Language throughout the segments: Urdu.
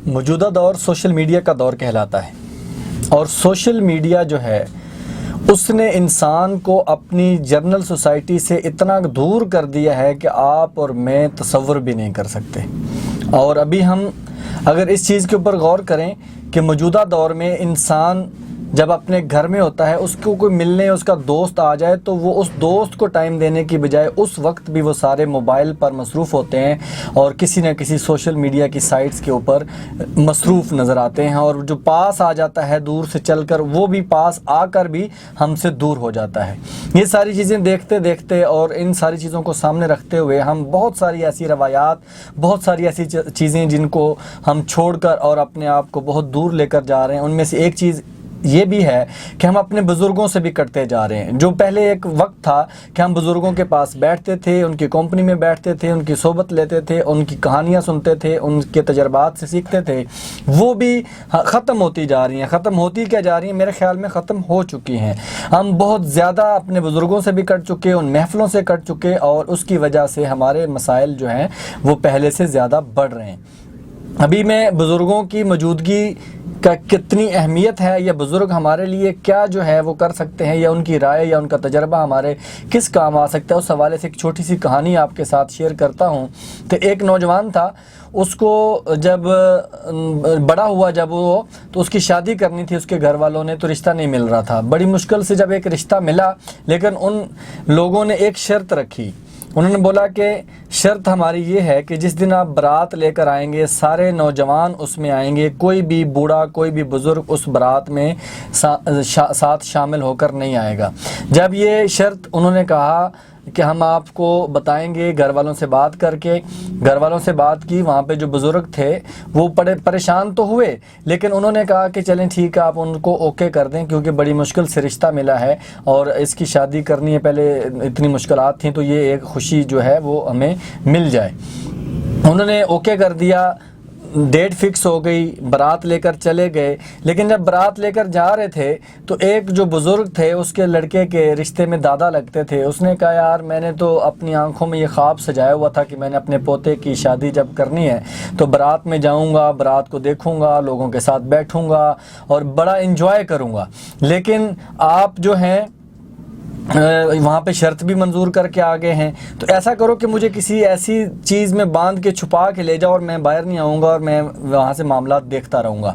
موجودہ دور سوشل میڈیا کا دور کہلاتا ہے، اور سوشل میڈیا جو ہے اس نے انسان کو اپنی جنرل سوسائٹی سے اتنا دور کر دیا ہے کہ آپ اور میں تصور بھی نہیں کر سکتے۔ اور ابھی ہم اگر اس چیز کے اوپر غور کریں کہ موجودہ دور میں انسان جب اپنے گھر میں ہوتا ہے، اس کو کوئی ملنے اس کا دوست آ جائے تو وہ اس دوست کو ٹائم دینے کی بجائے اس وقت بھی وہ سارے موبائل پر مصروف ہوتے ہیں اور کسی نہ کسی سوشل میڈیا کی سائٹس کے اوپر مصروف نظر آتے ہیں، اور جو پاس آ جاتا ہے دور سے چل کر وہ بھی پاس آ کر بھی ہم سے دور ہو جاتا ہے۔ یہ ساری چیزیں دیکھتے دیکھتے اور ان ساری چیزوں کو سامنے رکھتے ہوئے ہم بہت ساری ایسی روایات، بہت ساری ایسی چیزیں جن کو ہم چھوڑ کر اور اپنے آپ کو بہت دور لے کر جا رہے ہیں۔ ان میں سے ایک چیز یہ بھی ہے کہ ہم اپنے بزرگوں سے بھی کٹتے جا رہے ہیں۔ جو پہلے ایک وقت تھا کہ ہم بزرگوں کے پاس بیٹھتے تھے، ان کی کمپنی میں بیٹھتے تھے، ان کی صحبت لیتے تھے، ان کی کہانیاں سنتے تھے، ان کے تجربات سے سیکھتے تھے، وہ بھی ختم ہوتی جا رہی ہیں۔ ختم ہوتی کیا جا رہی ہیں؟ میرے خیال میں ختم ہو چکی ہیں۔ ہم بہت زیادہ اپنے بزرگوں سے بھی کٹ چکے، ان محفلوں سے کٹ چکے، اور اس کی وجہ سے ہمارے مسائل جو ہیں وہ پہلے سے زیادہ بڑھ رہے ہیں۔ ابھی میں بزرگوں کی موجودگی کا کتنی اہمیت ہے، یا بزرگ ہمارے لیے کیا جو ہے وہ کر سکتے ہیں، یا ان کی رائے یا ان کا تجربہ ہمارے کس کام آ سکتا ہے، اس حوالے سے ایک چھوٹی سی کہانی آپ کے ساتھ شیئر کرتا ہوں۔ تو ایک نوجوان تھا، اس کو جب بڑا ہوا تو اس کی شادی کرنی تھی، اس کے گھر والوں نے تو رشتہ نہیں مل رہا تھا۔ بڑی مشکل سے جب ایک رشتہ ملا، لیکن ان لوگوں نے ایک شرط رکھی۔ انہوں نے بولا کہ شرط ہماری یہ ہے کہ جس دن آپ برات لے کر آئیں گے سارے نوجوان اس میں آئیں گے، کوئی بھی بوڑھا کوئی بھی بزرگ اس برات میں ساتھ شامل ہو کر نہیں آئے گا۔ جب یہ شرط انہوں نے کہا کہ ہم آپ کو بتائیں گے، گھر والوں سے بات کر کے گھر والوں سے بات کی، وہاں پہ جو بزرگ تھے وہ بڑے پریشان تو ہوئے، لیکن انہوں نے کہا کہ چلیں ٹھیک ہے، آپ ان کو اوکے کر دیں، کیونکہ بڑی مشکل سے رشتہ ملا ہے اور اس کی شادی کرنی ہے، پہلے اتنی مشکلات تھیں، تو یہ ایک خوشی جو ہے وہ ہمیں مل جائے۔ انہوں نے اوکے کر دیا، ڈیٹ فکس ہو گئی، برات لے کر چلے گئے۔ لیکن جب برات لے کر جا رہے تھے تو ایک جو بزرگ تھے، اس کے لڑکے کے رشتے میں دادا لگتے تھے، اس نے کہا یار میں نے تو اپنی آنکھوں میں یہ خواب سجایا ہوا تھا کہ میں نے اپنے پوتے کی شادی جب کرنی ہے تو برات میں جاؤں گا، برات کو دیکھوں گا، لوگوں کے ساتھ بیٹھوں گا اور بڑا انجوائے کروں گا، لیکن آپ جو ہیں وہاں پہ شرط بھی منظور کر کے آگے ہیں، تو ایسا کرو کہ مجھے کسی ایسی چیز میں باندھ کے چھپا کے لے جاؤ اور میں باہر نہیں آؤں گا اور میں وہاں سے معاملات دیکھتا رہوں گا۔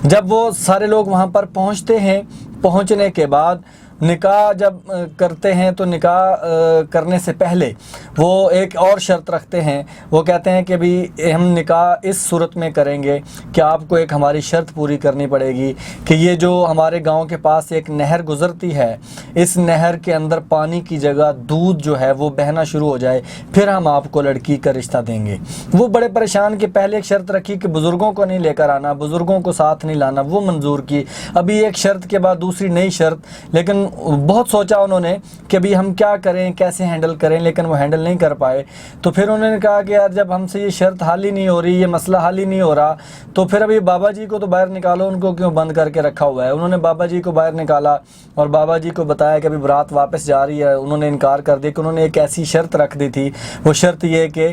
جب وہ سارے لوگ وہاں پر پہنچتے ہیں، پہنچنے کے بعد نکاح جب کرتے ہیں تو نکاح کرنے سے پہلے وہ ایک اور شرط رکھتے ہیں۔ وہ کہتے ہیں کہ بھی ہم نکاح اس صورت میں کریں گے کہ آپ کو ایک ہماری شرط پوری کرنی پڑے گی کہ یہ جو ہمارے گاؤں کے پاس ایک نہر گزرتی ہے، اس نہر کے اندر پانی کی جگہ دودھ جو ہے وہ بہنا شروع ہو جائے، پھر ہم آپ کو لڑکی کا رشتہ دیں گے۔ وہ بڑے پریشان کہ پہلے ایک شرط رکھی کہ بزرگوں کو نہیں لے کر آنا، بزرگوں کو ساتھ نہیں لانا، وہ منظور کی، ابھی ایک شرط کے بعد دوسری نئی شرط، لیکن بہت سوچا انہوں نے کہ ابھی ہم کیا کریں، کیسے ہینڈل کریں، لیکن وہ ہینڈل نہیں کر پائے۔ تو پھر انہوں نے کہا کہ یار جب ہم سے یہ شرط حل ہی نہیں ہو رہی، یہ مسئلہ حل ہی نہیں ہو رہا، تو پھر ابھی بابا جی کو تو باہر نکالو، ان کو کیوں بند کر کے رکھا ہوا ہے۔ انہوں نے بابا جی کو باہر نکالا اور بابا جی کو بتایا کہ ابھی برات واپس جا رہی ہے۔ انہوں نے انکار کر دیا کہ انہوں نے ایک ایسی شرط رکھ دی تھی، وہ شرط یہ کہ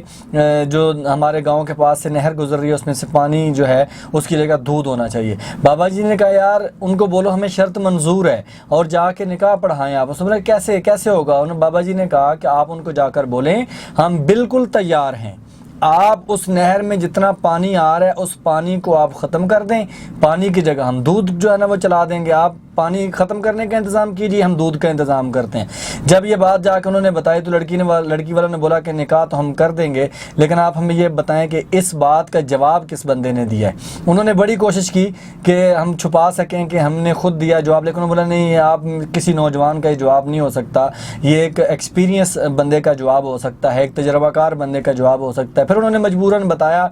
جو ہمارے گاؤں کے پاس سے نہر گزر رہی ہے اس میں سے پانی جو ہے اس کی جگہ دودھ ہونا چاہیے۔ بابا جی نے کہا یار ان کو بولو ہمیں شرط منظور ہے اور جا کے نکاح پڑھائیں آپ۔ اس نے بولا کیسے ہوگا؟ بابا جی نے کہا کہ آپ ان کو جا کر بولیں ہم بالکل تیار ہیں، آپ اس نہر میں جتنا پانی آ رہا ہے اس پانی کو آپ ختم کر دیں، پانی کی جگہ ہم دودھ جو ہے نا وہ چلا دیں گے، آپ پانی ختم کرنے کا انتظام کیجیے، ہم دودھ کا انتظام کرتے ہیں۔ جب یہ بات جا کے انہوں نے بتائی تو لڑکی والوں نے بولا کہ نکاح تو ہم کر دیں گے، لیکن آپ ہمیں یہ بتائیں کہ اس بات کا جواب کس بندے نے دیا ہے۔ انہوں نے بڑی کوشش کی کہ ہم چھپا سکیں کہ ہم نے خود دیا جواب، لیکن انہوں نے بولا نہیں، آپ کسی نوجوان کا یہ جواب نہیں ہو سکتا، یہ ایک ایکسپیرینس بندے کا جواب ہو سکتا ہے، ایک تجربہ کار بندے کا جواب ہو سکتا ہے۔ پھر انہوں نے مجبوراً بتایا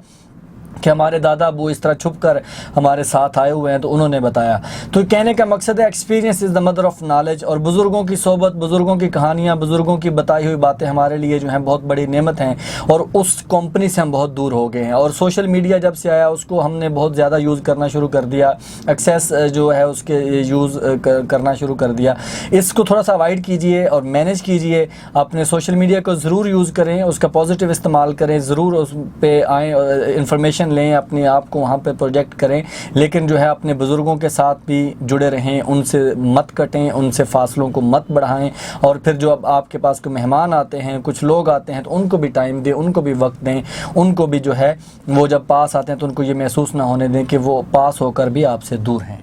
کہ ہمارے دادا ابو اس طرح چھپ کر ہمارے ساتھ آئے ہوئے ہیں، تو انہوں نے بتایا۔ تو کہنے کا مقصد ہے experience is the mother of knowledge, اور بزرگوں کی صحبت، بزرگوں کی کہانیاں، بزرگوں کی بتائی ہوئی باتیں ہمارے لیے جو ہیں بہت بڑی نعمت ہیں، اور اس کمپنی سے ہم بہت دور ہو گئے ہیں۔ اور سوشل میڈیا جب سے آیا اس کو ہم نے بہت زیادہ یوز کرنا شروع کر دیا، ایکسیس جو ہے اس کے یوز کرنا شروع کر دیا۔ اس کو تھوڑا سا اوائڈ کیجئے اور مینیج کیجئے، اپنے سوشل میڈیا کو ضرور یوز کریں، اس کا پازیٹیو استعمال کریں، ضرور اس پہ آئیں، انفارمیشن پوزیشن لیں، اپنے آپ کو وہاں پہ پروجیکٹ کریں، لیکن جو ہے اپنے بزرگوں کے ساتھ بھی جڑے رہیں، ان سے مت کٹیں، ان سے فاصلوں کو مت بڑھائیں، اور پھر جو اب آپ کے پاس کوئی مہمان آتے ہیں، کچھ لوگ آتے ہیں، تو ان کو بھی ٹائم دیں، ان کو بھی وقت دیں، ان کو بھی جو ہے وہ جب پاس آتے ہیں تو ان کو یہ محسوس نہ ہونے دیں کہ وہ پاس ہو کر بھی آپ سے دور ہیں۔